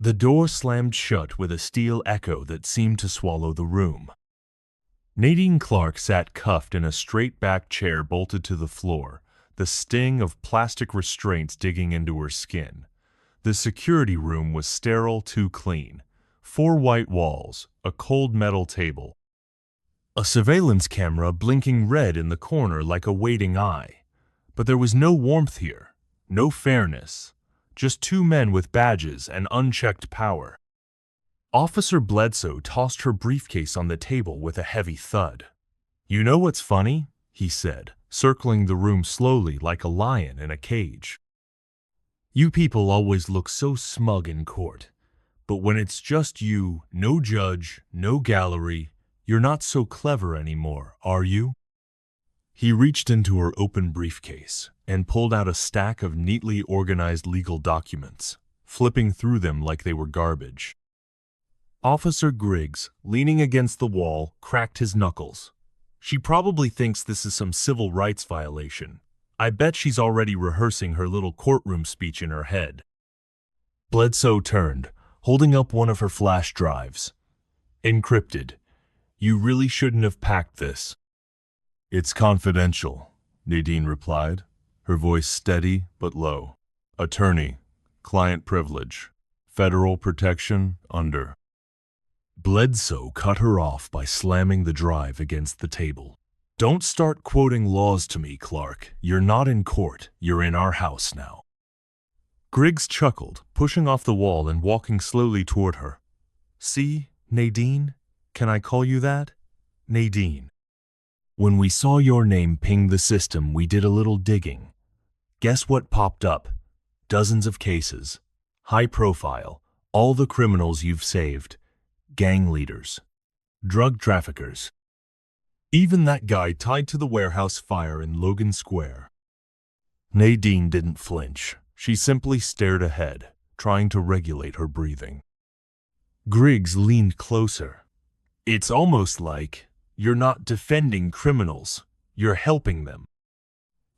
The door slammed shut with a steel echo that seemed to swallow the room. Nadine Clark sat cuffed in a straight-back chair bolted to the floor, the sting of plastic restraints digging into her skin. The security room was sterile, too clean. 4 white walls, a cold metal table. A surveillance camera blinking red in the corner like a waiting eye. But there was no warmth here, no fairness. Just 2 men with badges and unchecked power. Officer Bledsoe tossed her briefcase on the table with a heavy thud. "You know what's funny?" he said, circling the room slowly like a lion in a cage. "You people always look so smug in court, but when it's just you, no judge, no gallery, you're not so clever anymore, are you?" He reached into her open briefcase and pulled out a stack of neatly organized legal documents, flipping through them like they were garbage. Officer Griggs, leaning against the wall, cracked his knuckles. "She probably thinks this is some civil rights violation. I bet she's already rehearsing her little courtroom speech in her head." Bledsoe turned, holding up one of her flash drives. "Encrypted. You really shouldn't have packed this." "It's confidential," Nadine replied, her voice steady but low. "Attorney, client privilege, federal protection under." Bledsoe cut her off by slamming the drive against the table. "Don't start quoting laws to me, Clark. You're not in court. You're in our house now." Griggs chuckled, pushing off the wall and walking slowly toward her. "See, Nadine? Can I call you that? Nadine. When we saw your name ping the system, we did a little digging. Guess what popped up? Dozens of cases. High profile. All the criminals you've saved. Gang leaders. Drug traffickers. Even that guy tied to the warehouse fire in Logan Square." Nadine didn't flinch. She simply stared ahead, trying to regulate her breathing. Griggs leaned closer. "It's almost like you're not defending criminals, you're helping them."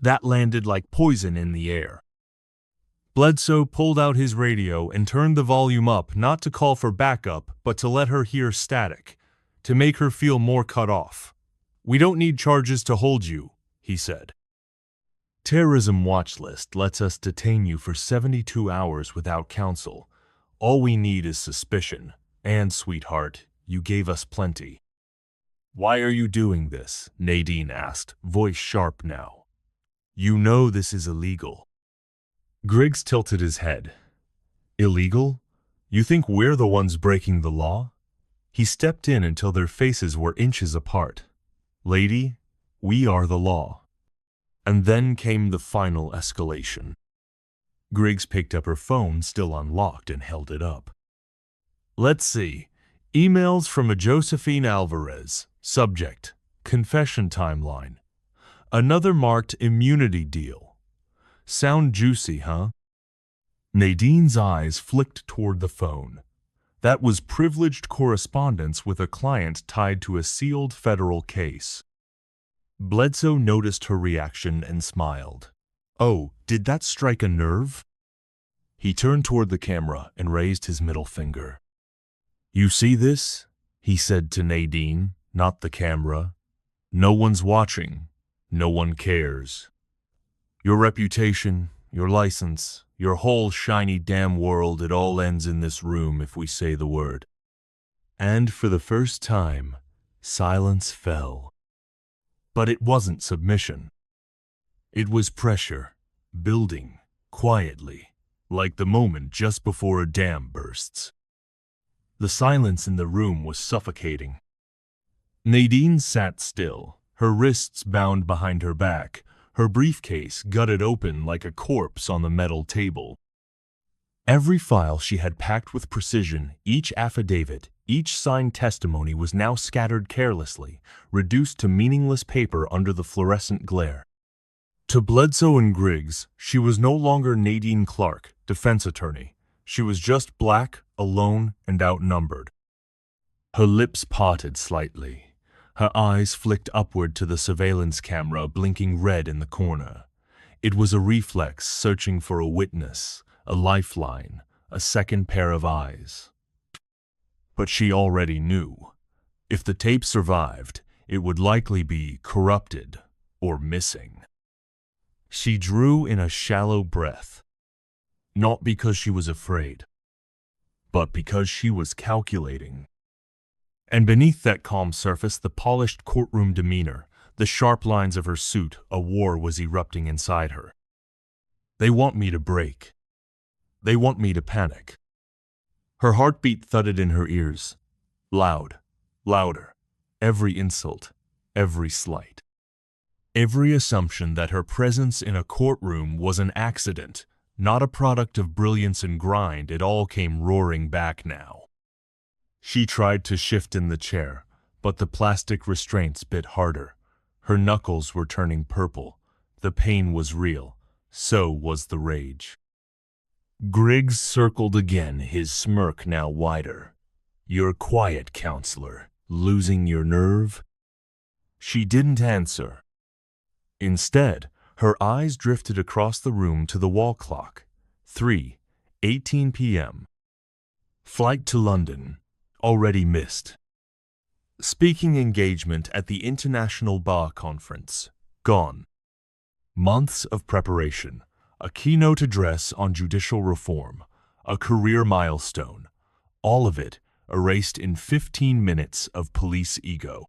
That landed like poison in the air. Bledsoe pulled out his radio and turned the volume up, not to call for backup, but to let her hear static, to make her feel more cut off. "We don't need charges to hold you," he said. "Terrorism watch list lets us detain you for 72 hours without counsel. All we need is suspicion. And, sweetheart, you gave us plenty." "Why are you doing this?" Nadine asked, voice sharp now. "You know this is illegal." Griggs tilted his head. "Illegal? You think we're the ones breaking the law?" He stepped in until their faces were inches apart. "Lady, we are the law." And then came the final escalation. Griggs picked up her phone, still unlocked, and held it up. "Let's see. Emails from a Josephine Alvarez. Subject, confession timeline. Another marked immunity deal. Sound juicy, huh?" Nadine's eyes flicked toward the phone. That was privileged correspondence with a client tied to a sealed federal case. Bledsoe noticed her reaction and smiled. "Oh, did that strike a nerve?" He turned toward the camera and raised his middle finger. "You see this?" he said to Nadine, not the camera. "No one's watching. No one cares. Your reputation, your license, your whole shiny damn world, it all ends in this room if we say the word." And for the first time, silence fell. But it wasn't submission. It was pressure, building, quietly, like the moment just before a dam bursts. The silence in the room was suffocating. Nadine sat still, her wrists bound behind her back, her briefcase gutted open like a corpse on the metal table. Every file she had packed with precision, each affidavit, each signed testimony was now scattered carelessly, reduced to meaningless paper under the fluorescent glare. To Bledsoe and Griggs, she was no longer Nadine Clark, defense attorney. She was just black, alone, and outnumbered. Her lips parted slightly. Her eyes flicked upward to the surveillance camera blinking red in the corner. It was a reflex searching for a witness, a lifeline, a second pair of eyes. But she already knew. If the tape survived, it would likely be corrupted or missing. She drew in a shallow breath, not because she was afraid, but because she was calculating. And beneath that calm surface, the polished courtroom demeanor, the sharp lines of her suit, a war was erupting inside her. They want me to break. They want me to panic. Her heartbeat thudded in her ears, loud, louder, every insult, every slight. Every assumption that her presence in a courtroom was an accident, not a product of brilliance and grind, it all came roaring back now. She tried to shift in the chair, but the plastic restraints bit harder. Her knuckles were turning purple. The pain was real. So was the rage. Griggs circled again, his smirk now wider. "You're quiet, counselor. Losing your nerve?" She didn't answer. Instead, her eyes drifted across the room to the wall clock. 3:18 p.m. Flight to London. Already missed. Speaking engagement at the International Bar Conference. Gone. Months of preparation. A keynote address on judicial reform. A career milestone. All of it erased in 15 minutes of police ego.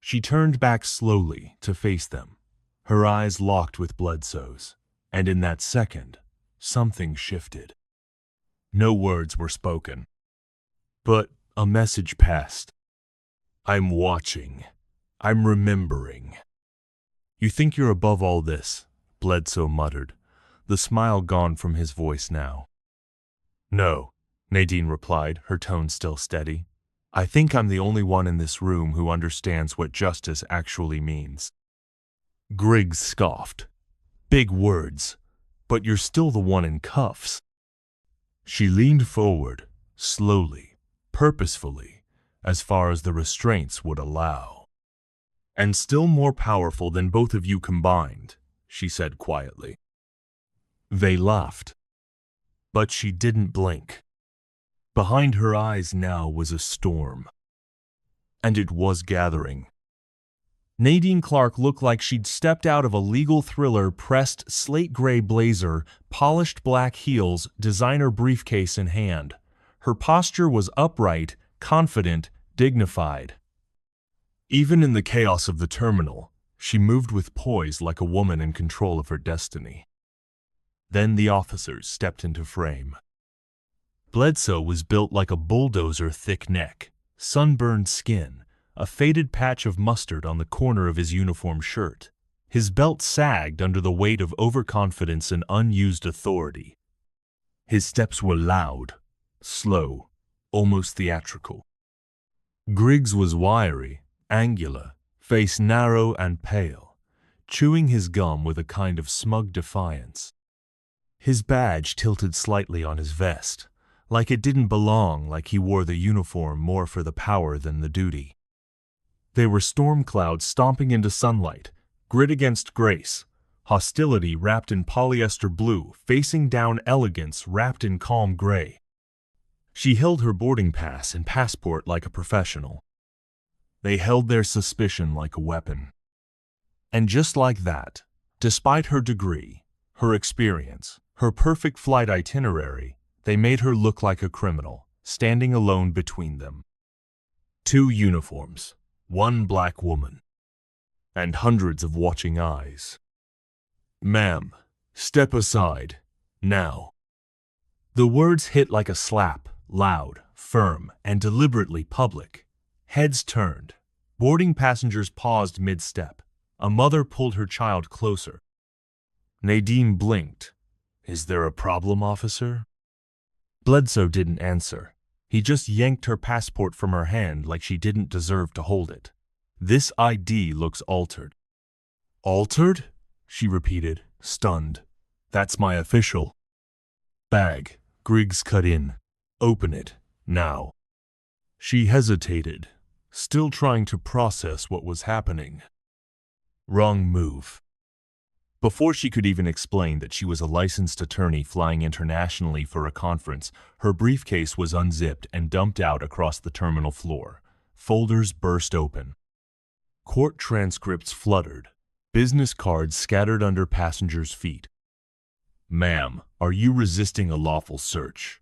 She turned back slowly to face them, her eyes locked with Bledsoe's, and in that second, something shifted. No words were spoken, but a message passed. "I'm watching. I'm remembering." "You think you're above all this," Bledsoe muttered, the smile gone from his voice now. "No," Nadine replied, her tone still steady. "I think I'm the only one in this room who understands what justice actually means." Griggs scoffed. "Big words, but you're still the one in cuffs." She leaned forward, slowly, purposefully, as far as the restraints would allow. "And still more powerful than both of you combined," she said quietly. They laughed, but she didn't blink. Behind her eyes now was a storm. And it was gathering. Nadine Clark looked like she'd stepped out of a legal thriller, pressed slate-gray blazer, polished black heels, designer briefcase in hand. Her posture was upright, confident, dignified. Even in the chaos of the terminal, she moved with poise like a woman in control of her destiny. Then the officers stepped into frame. Bledsoe was built like a bulldozer, thick neck, sunburned skin, a faded patch of mustard on the corner of his uniform shirt. His belt sagged under the weight of overconfidence and unused authority. His steps were loud, slow, almost theatrical. Griggs was wiry, angular, face narrow and pale, chewing his gum with a kind of smug defiance. His badge tilted slightly on his vest, like it didn't belong, like he wore the uniform more for the power than the duty. They were storm clouds stomping into sunlight, grit against grace, hostility wrapped in polyester blue, facing down elegance wrapped in calm gray. She held her boarding pass and passport like a professional. They held their suspicion like a weapon. And just like that, despite her degree, her experience, her perfect flight itinerary, they made her look like a criminal, standing alone between them. 2 uniforms, 1 black woman, and hundreds of watching eyes. "Ma'am, step aside, now." The words hit like a slap, loud, firm, and deliberately public. Heads turned. Boarding passengers paused mid-step. A mother pulled her child closer. Nadine blinked. "Is there a problem, officer?" Bledsoe didn't answer. He just yanked her passport from her hand like she didn't deserve to hold it. "This ID looks altered." "Altered?" she repeated, stunned. "That's my official." "Bag," Griggs cut in. "Open it, now." She hesitated, still trying to process what was happening. "Wrong move." Before she could even explain that she was a licensed attorney flying internationally for a conference, her briefcase was unzipped and dumped out across the terminal floor. Folders burst open. Court transcripts fluttered. Business cards scattered under passengers' feet. "Ma'am, are you resisting a lawful search?"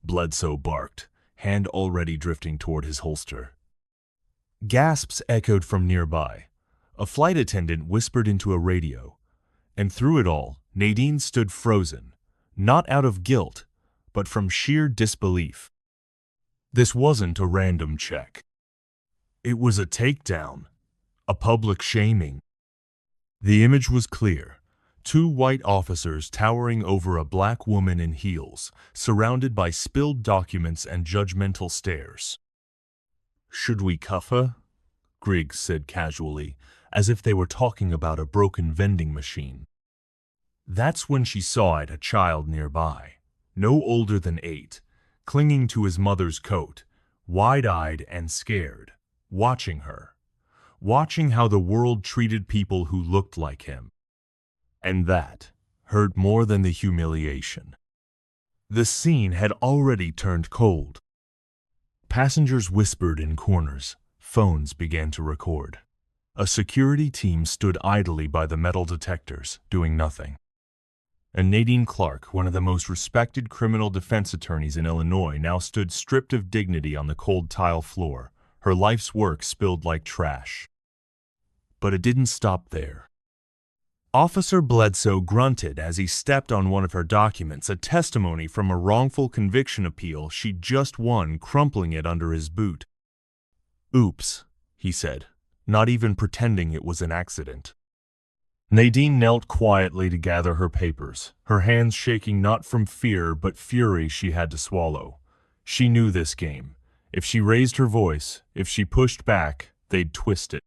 Bledsoe barked, hand already drifting toward his holster. Gasps echoed from nearby. A flight attendant whispered into a radio. And through it all, Nadine stood frozen, not out of guilt, but from sheer disbelief. This wasn't a random check. It was a takedown, a public shaming. The image was clear. Two white officers towering over a black woman in heels, surrounded by spilled documents and judgmental stares. "Should we cuff her?" Griggs said casually, as if they were talking about a broken vending machine. That's when she saw a child nearby, no older than 8, clinging to his mother's coat, wide-eyed and scared, watching her, watching how the world treated people who looked like him. And that hurt more than the humiliation. The scene had already turned cold. Passengers whispered in corners. Phones began to record. A security team stood idly by the metal detectors, doing nothing. And Nadine Clark, one of the most respected criminal defense attorneys in Illinois, now stood stripped of dignity on the cold tile floor, her life's work spilled like trash. But it didn't stop there. Officer Bledsoe grunted as he stepped on one of her documents, a testimony from a wrongful conviction appeal she'd just won, crumpling it under his boot. "Oops," he said, not even pretending it was an accident. Nadine knelt quietly to gather her papers, her hands shaking not from fear but fury she had to swallow. She knew this game. If she raised her voice, if she pushed back, they'd twist it.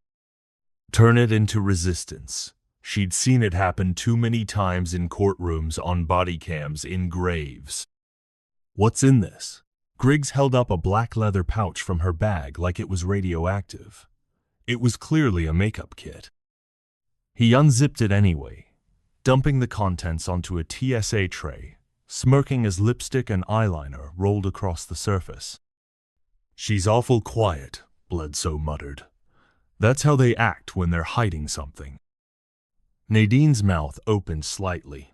Turn it into resistance. She'd seen it happen too many times in courtrooms, on body cams, in graves. "What's in this?" Griggs held up a black leather pouch from her bag like it was radioactive. It was clearly a makeup kit. He unzipped it anyway, dumping the contents onto a TSA tray, smirking as lipstick and eyeliner rolled across the surface. "She's awful quiet," Bledsoe muttered. "That's how they act when they're hiding something." Nadine's mouth opened slightly.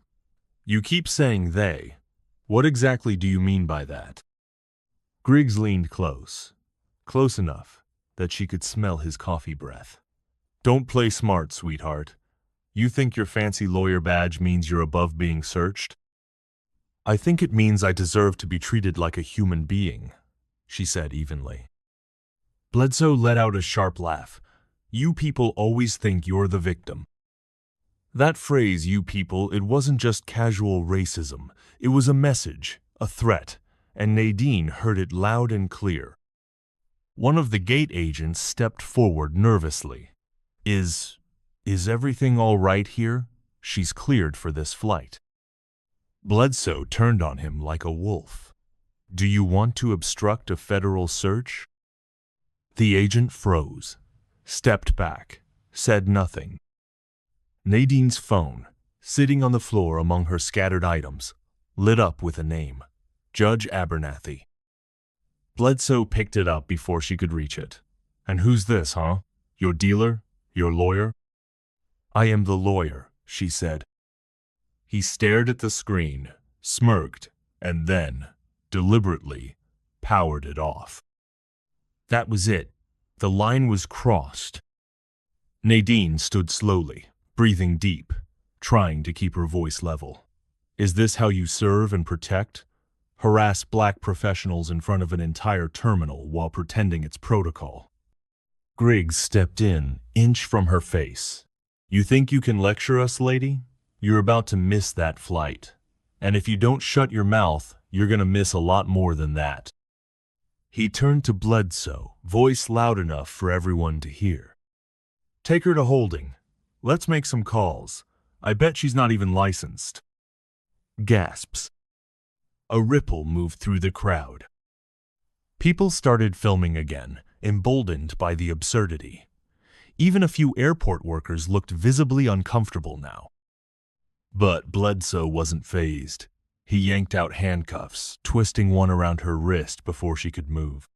"You keep saying they. What exactly do you mean by that?" Griggs leaned close enough that she could smell his coffee breath. "Don't play smart, sweetheart. You think your fancy lawyer badge means you're above being searched?" "I think it means I deserve to be treated like a human being," she said evenly. Bledsoe let out a sharp laugh. "You people always think you're the victim." That phrase, "you people," it wasn't just casual racism. It was a message, a threat, and Nadine heard it loud and clear. One of the gate agents stepped forward nervously. Is everything all right here? She's cleared for this flight." Bledsoe turned on him like a wolf. "Do you want to obstruct a federal search?" The agent froze, stepped back, said nothing. Nadine's phone, sitting on the floor among her scattered items, lit up with a name: Judge Abernathy. Bledsoe picked it up before she could reach it. "And who's this, huh? Your dealer? Your lawyer?" "I am the lawyer," she said. He stared at the screen, smirked, and then, deliberately, powered it off. That was it. The line was crossed. Nadine stood slowly, breathing deep, trying to keep her voice level. Is this how you serve and protect? Harass black professionals in front of an entire terminal while pretending it's protocol? Griggs stepped in, inch from her face. "You think you can lecture us, lady? You're about to miss that flight. And if you don't shut your mouth, you're gonna miss a lot more than that." He turned to Bledsoe, voice loud enough for everyone to hear. "Take her to holding. Let's make some calls. I bet she's not even licensed." Gasps. A ripple moved through the crowd. People started filming again, emboldened by the absurdity. Even a few airport workers looked visibly uncomfortable now. But Bledsoe wasn't fazed. He yanked out handcuffs, twisting one around her wrist before she could move.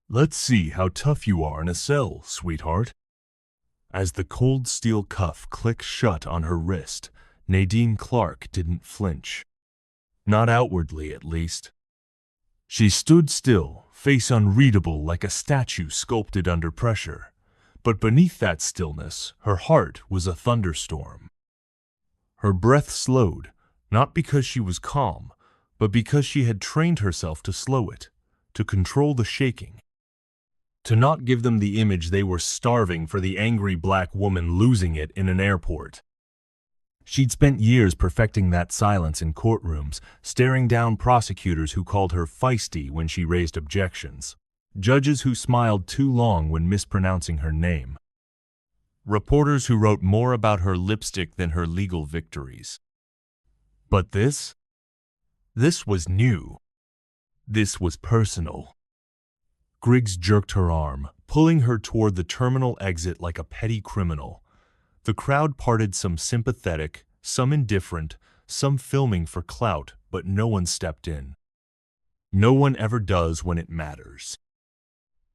"Let's see how tough you are in a cell, sweetheart." As the cold steel cuff clicked shut on her wrist, Nadine Clark didn't flinch. Not outwardly, at least. She stood still, face unreadable like a statue sculpted under pressure. But beneath that stillness, her heart was a thunderstorm. Her breath slowed, not because she was calm, but because she had trained herself to slow it, to control the shaking, to not give them the image they were starving for the angry black woman losing it in an airport. She'd spent years perfecting that silence in courtrooms, staring down prosecutors who called her feisty when she raised objections, judges who smiled too long when mispronouncing her name, reporters who wrote more about her lipstick than her legal victories. But this was new. This was personal. Griggs jerked her arm, pulling her toward the terminal exit like a petty criminal. The crowd parted, some sympathetic, some indifferent, some filming for clout, but no one stepped in. No one ever does when it matters.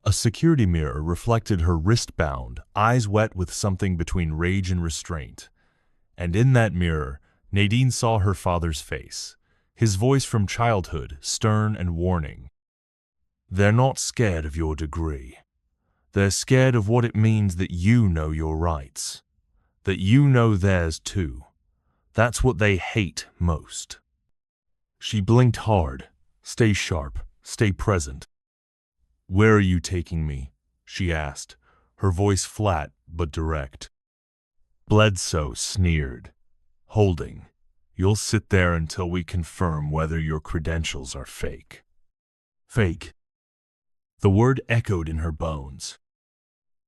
A security mirror reflected her wristbound, eyes wet with something between rage and restraint. And in that mirror, Nadine saw her father's face, his voice from childhood, stern and warning. "They're not scared of your degree. They're scared of what it means that you know your rights. That you know theirs too. That's what they hate most." She blinked hard. "Stay sharp. Stay present." "Where are you taking me?" she asked, her voice flat but direct. Bledsoe sneered. "Holding. You'll sit there until we confirm whether your credentials are fake." Fake. The word echoed in her bones.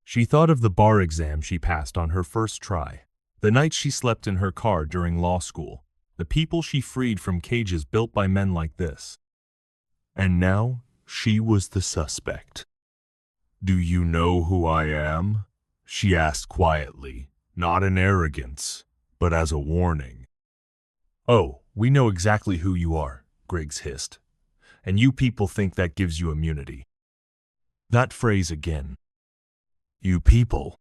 She thought of the bar exam she passed on her first try, the night she slept in her car during law school, the people she freed from cages built by men like this. And now she was the suspect. "Do you know who I am?" she asked quietly, not in arrogance, but as a warning. "Oh, we know exactly who you are," Griggs hissed. "And you people think that gives you immunity." That phrase again. "You people."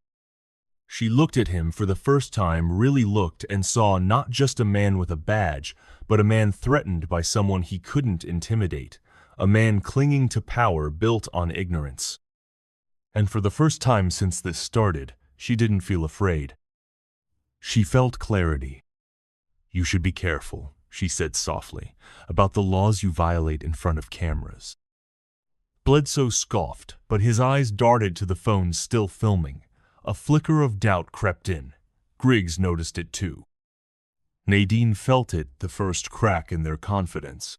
She looked at him for the first time, really looked, and saw not just a man with a badge, but a man threatened by someone he couldn't intimidate, a man clinging to power built on ignorance. And for the first time since this started, she didn't feel afraid. She felt clarity. "You should be careful," she said softly, "about the laws you violate in front of cameras." Bledsoe scoffed, but his eyes darted to the phone still filming. A flicker of doubt crept in. Griggs noticed it too. Nadine felt it, the first crack in their confidence.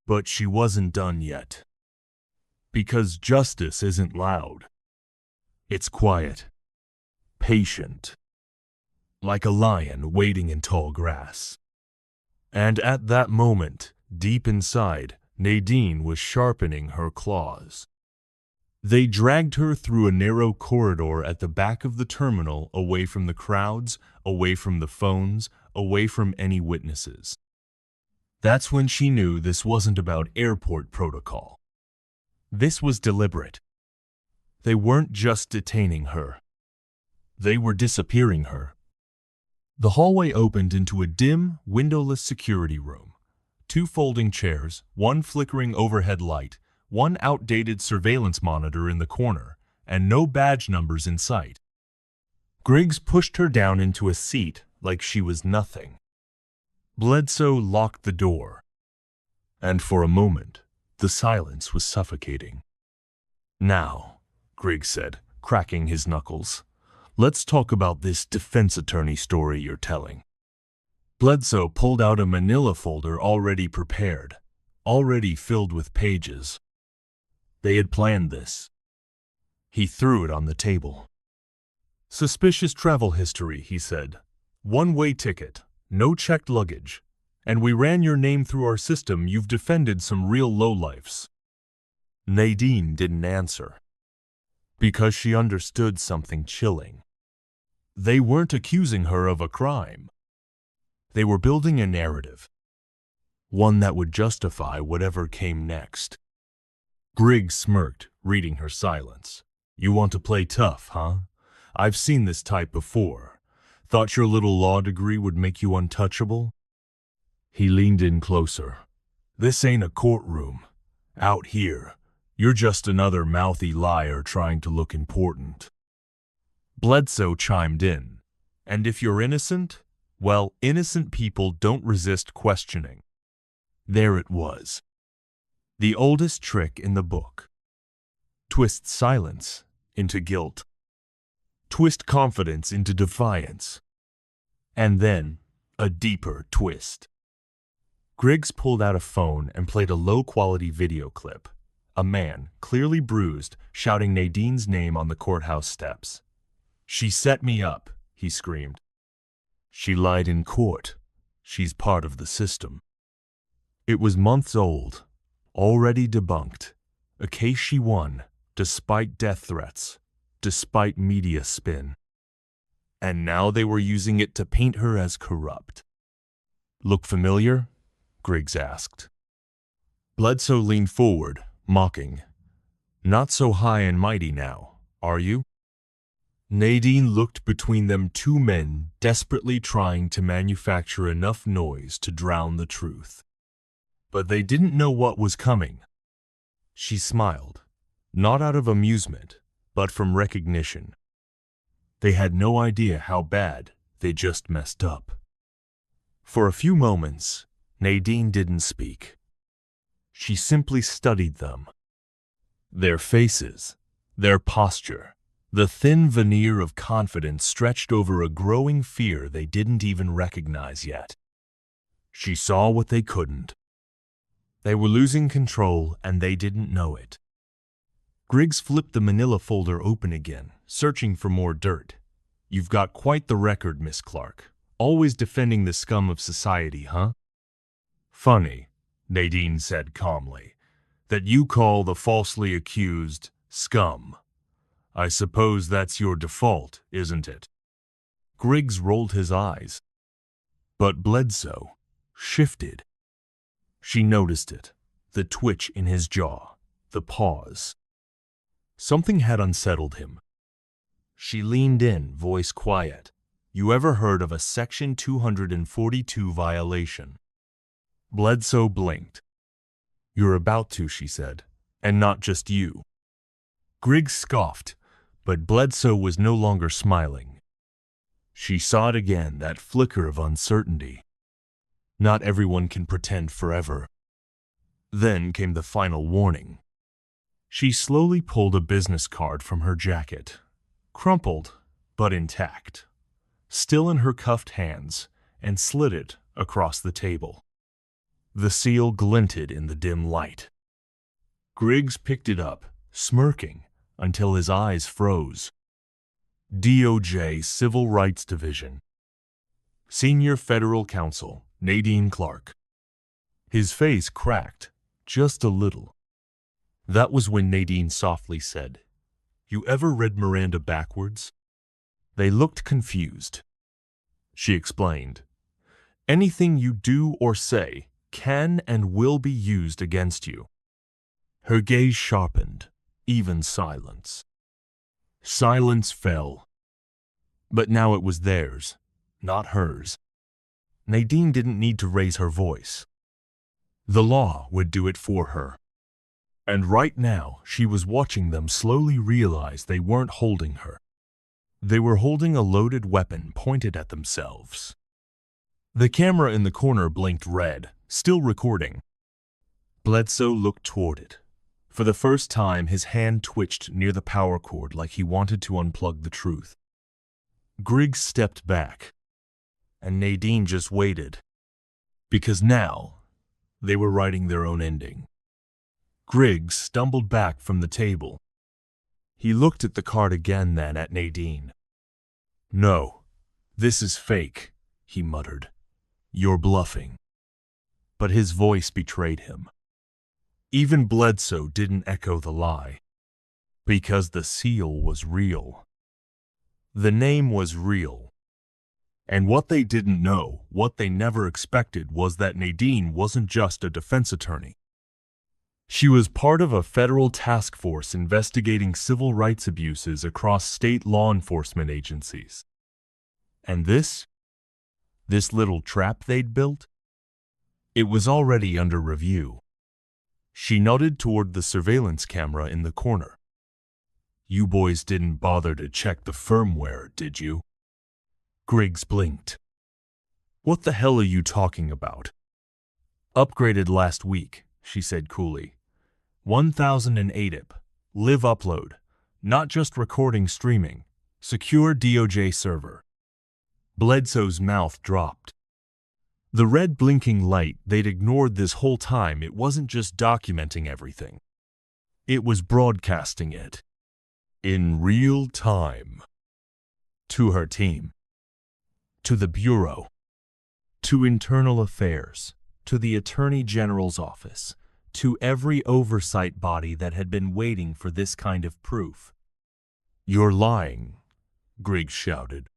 But she wasn't done yet. Because justice isn't loud. It's quiet. Patient. Like a lion waiting in tall grass. And at that moment, deep inside, Nadine was sharpening her claws. They dragged her through a narrow corridor at the back of the terminal, away from the crowds, away from the phones, away from any witnesses. That's when she knew this wasn't about airport protocol. This was deliberate. They weren't just detaining her. They were disappearing her. The hallway opened into a dim, windowless security room. 2 folding chairs, 1 flickering overhead light, 1 outdated surveillance monitor in the corner, and no badge numbers in sight. Griggs pushed her down into a seat like she was nothing. Bledsoe locked the door. And for a moment, the silence was suffocating. "Now," Griggs said, cracking his knuckles, "let's talk about this defense attorney story you're telling." Bledsoe pulled out a manila folder already prepared, already filled with pages. They had planned this. He threw it on the table. "Suspicious travel history," he said. "One-way ticket, no checked luggage. And we ran your name through our system. You've defended some real lowlifes." Nadine didn't answer. Because she understood something chilling. They weren't accusing her of a crime. They were building a narrative, one that would justify whatever came next. Griggs smirked, reading her silence. You want to play tough, huh? I've seen this type before. Thought your little law degree would make you untouchable? He leaned in closer. This ain't a courtroom. Out here, you're just another mouthy liar trying to look important. Bledsoe chimed in. And if you're innocent, well, innocent people don't resist questioning. There it was. The oldest trick in the book. Twist silence into guilt. Twist confidence into defiance. And then, a deeper twist. Griggs pulled out a phone and played a low-quality video clip. A man, clearly bruised, shouting Nadine's name on the courthouse steps. She set me up, he screamed. She lied in court. She's part of the system. It was months old, already debunked. A case she won, despite death threats, despite media spin. And now they were using it to paint her as corrupt. Look familiar? Griggs asked. Bledsoe leaned forward, mocking. Not so high and mighty now, are you? Nadine looked between them, two men desperately trying to manufacture enough noise to drown the truth. But they didn't know what was coming. She smiled, not out of amusement, but from recognition. They had no idea how bad they just messed up. For a few moments, Nadine didn't speak. She simply studied them. Their faces, their posture, the thin veneer of confidence stretched over a growing fear they didn't even recognize yet. She saw what they couldn't. They were losing control, and they didn't know it. Griggs flipped the manila folder open again, searching for more dirt. You've got quite the record, Miss Clark. Always defending the scum of society, huh? Funny, Nadine said calmly, that you call the falsely accused scum. I suppose that's your default, isn't it? Griggs rolled his eyes. But Bledsoe shifted. She noticed it, the twitch in his jaw, the pause. Something had unsettled him. She leaned in, voice quiet. You ever heard of a Section 242 violation? Bledsoe blinked. You're about to, she said, and not just you. Griggs scoffed, but Bledsoe was no longer smiling. She saw it again, that flicker of uncertainty. Not everyone can pretend forever. Then came the final warning. She slowly pulled a business card from her jacket, crumpled but intact, still in her cuffed hands, and slid it across the table. The seal glinted in the dim light. Griggs picked it up, smirking, until his eyes froze. DOJ Civil Rights Division. Senior Federal Counsel, Nadine Clark. His face cracked, just a little. That was when Nadine softly said, You ever read Miranda backwards? They looked confused. She explained, Anything you do or say can and will be used against you. Her gaze sharpened, even silence. Silence fell. But now it was theirs, not hers. Nadine didn't need to raise her voice. The law would do it for her. And right now, she was watching them slowly realize they weren't holding her. They were holding a loaded weapon pointed at themselves. The camera in the corner blinked red, still recording. Bledsoe looked toward it. For the first time, his hand twitched near the power cord like he wanted to unplug the truth. Griggs stepped back, and Nadine just waited. Because now, they were writing their own ending. Griggs stumbled back from the table. He looked at the card again, then at Nadine. No, this is fake, he muttered. You're bluffing. But his voice betrayed him. Even Bledsoe didn't echo the lie. Because the seal was real. The name was real. And what they didn't know, what they never expected, was that Nadine wasn't just a defense attorney. She was part of a federal task force investigating civil rights abuses across state law enforcement agencies. And this little trap they'd built? It was already under review. She nodded toward the surveillance camera in the corner. You boys didn't bother to check the firmware, did you? Griggs blinked. What the hell are you talking about? Upgraded last week, she said coolly. 1008 IP, live upload, not just recording streaming, secure DOJ server. Bledsoe's mouth dropped. The red blinking light they'd ignored this whole time, it wasn't just documenting everything. It was broadcasting it. In real time. To her team. To the Bureau. To Internal Affairs. To the Attorney General's office. To every oversight body that had been waiting for this kind of proof. You're lying, Griggs shouted.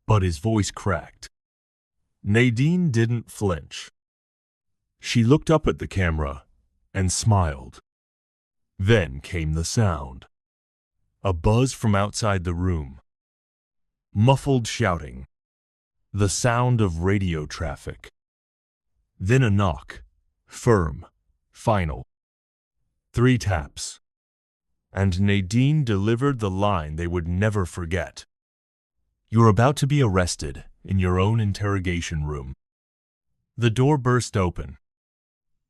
But his voice cracked. Nadine didn't flinch. She looked up at the camera and smiled. Then came the sound. A buzz from outside the room. Muffled shouting. The sound of radio traffic. Then a knock. Firm. Final. 3 taps. And Nadine delivered the line they would never forget. You're about to be arrested in your own interrogation room. The door burst open.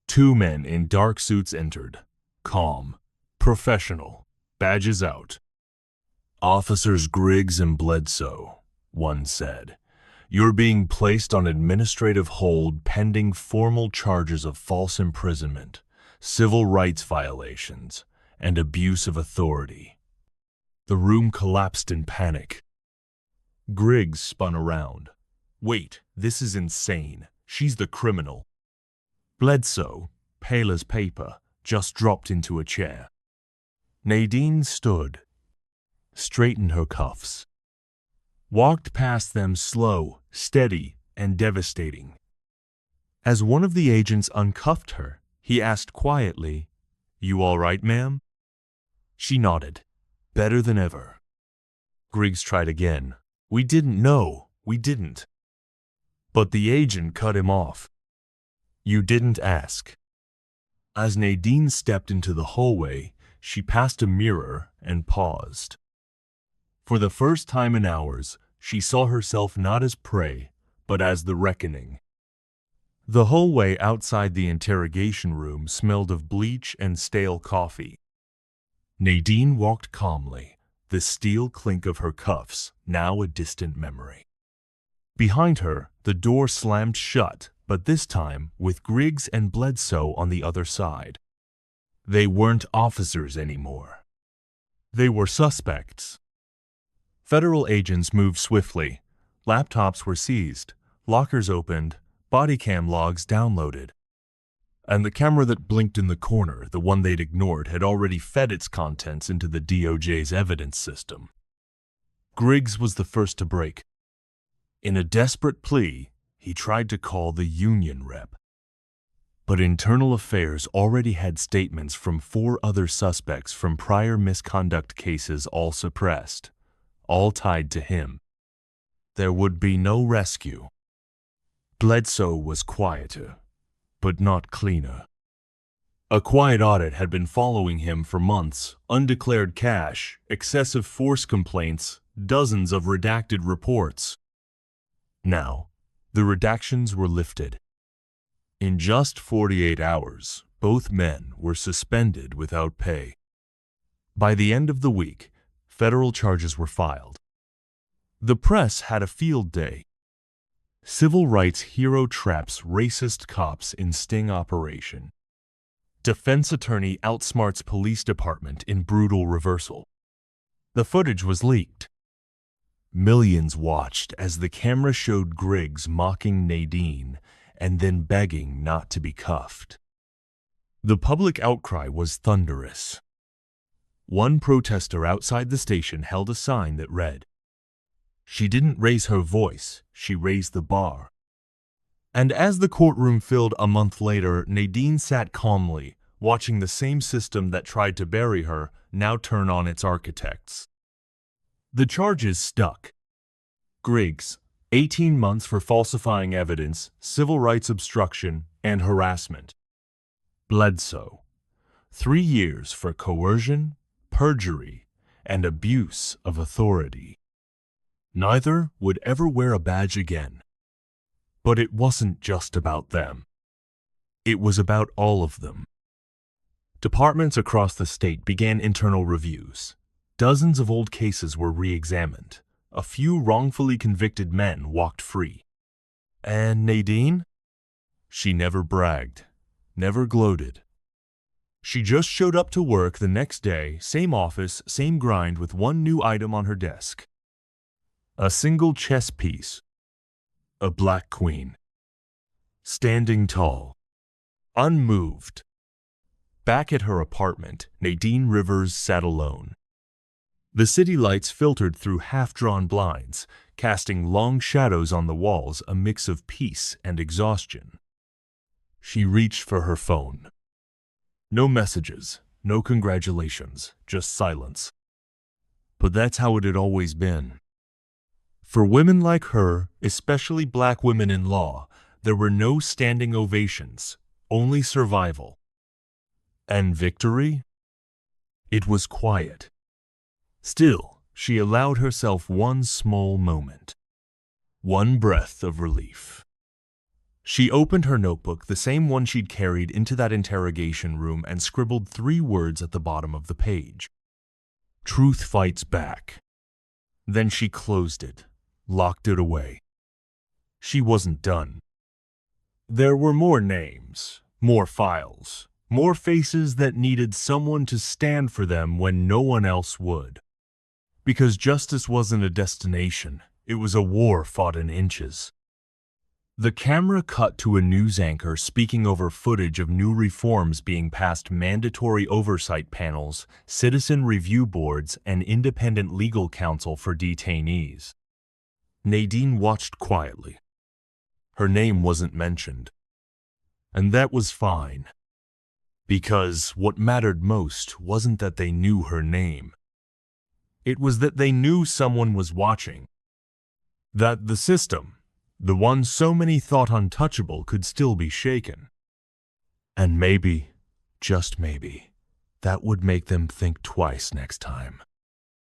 2 men in dark suits entered. Calm. Professional. Badges out. Officers Griggs and Bledsoe, one said. You're being placed on administrative hold pending formal charges of false imprisonment, civil rights violations, and abuse of authority. The room collapsed in panic. Griggs spun around. Wait, this is insane. She's the criminal. Bledsoe, pale as paper, just dropped into a chair. Nadine stood, straightened her cuffs, walked past them slow, steady, and devastating. As one of the agents uncuffed her, he asked quietly, You all right, ma'am? She nodded, better than ever. Griggs tried again. We didn't know, we didn't. But the agent cut him off. You didn't ask. As Nadine stepped into the hallway, she passed a mirror and paused. For the first time in hours, she saw herself not as prey, but as the reckoning. The hallway outside the interrogation room smelled of bleach and stale coffee. Nadine walked calmly, the steel clink of her cuffs now a distant memory. Behind her, the door slammed shut, but this time with Griggs and Bledsoe on the other side. They weren't officers anymore. They were suspects. Federal agents moved swiftly. Laptops were seized, lockers opened, body cam logs downloaded. And the camera that blinked in the corner, the one they'd ignored, had already fed its contents into the DOJ's evidence system. Griggs was the first to break. In a desperate plea, he tried to call the union rep. But Internal Affairs already had statements from 4 other suspects from prior misconduct cases all suppressed, all tied to him. There would be no rescue. Bledsoe was quieter, but not cleaner. A quiet audit had been following him for months, undeclared cash, excessive force complaints, dozens of redacted reports. Now, the redactions were lifted. In just 48 hours, both men were suspended without pay. By the end of the week, federal charges were filed. The press had a field day. Civil rights hero traps racist cops in sting operation. Defense attorney outsmarts police department in brutal reversal. The footage was leaked. Millions watched as the camera showed Griggs mocking Nadine and then begging not to be cuffed. The public outcry was thunderous. One protester outside the station held a sign that read, She didn't raise her voice, she raised the bar. And as the courtroom filled a month later, Nadine sat calmly, watching the same system that tried to bury her now turn on its architects. The charges stuck. Griggs, 18 months for falsifying evidence, civil rights obstruction, and harassment. Bledsoe, 3 years for coercion, perjury, and abuse of authority. Neither would ever wear a badge again. But it wasn't just about them. It was about all of them. Departments across the state began internal reviews. Dozens of old cases were re-examined. A few wrongfully convicted men walked free. And Nadine? She never bragged, never gloated. She just showed up to work the next day, same office, same grind, with one new item on her desk. A single chess piece. A black queen. Standing tall. Unmoved. Back at her apartment, Nadine Rivers sat alone. The city lights filtered through half-drawn blinds, casting long shadows on the walls, a mix of peace and exhaustion. She reached for her phone. No messages, no congratulations, just silence. But that's how it had always been. For women like her, especially black women in law, there were no standing ovations, only survival. And victory? It was quiet. Still, she allowed herself one small moment. One breath of relief. She opened her notebook, the same one she'd carried into that interrogation room, and scribbled 3 words at the bottom of the page. Truth fights back. Then she closed it, locked it away. She wasn't done. There were more names, more files, more faces that needed someone to stand for them when no one else would. Because justice wasn't a destination, it was a war fought in inches. The camera cut to a news anchor speaking over footage of new reforms being passed: mandatory oversight panels, citizen review boards, and independent legal counsel for detainees. Nadine watched quietly. Her name wasn't mentioned. And that was fine. Because what mattered most wasn't that they knew her name. It was that they knew someone was watching. That the system, the one so many thought untouchable, could still be shaken. And maybe, just maybe, that would make them think twice next time.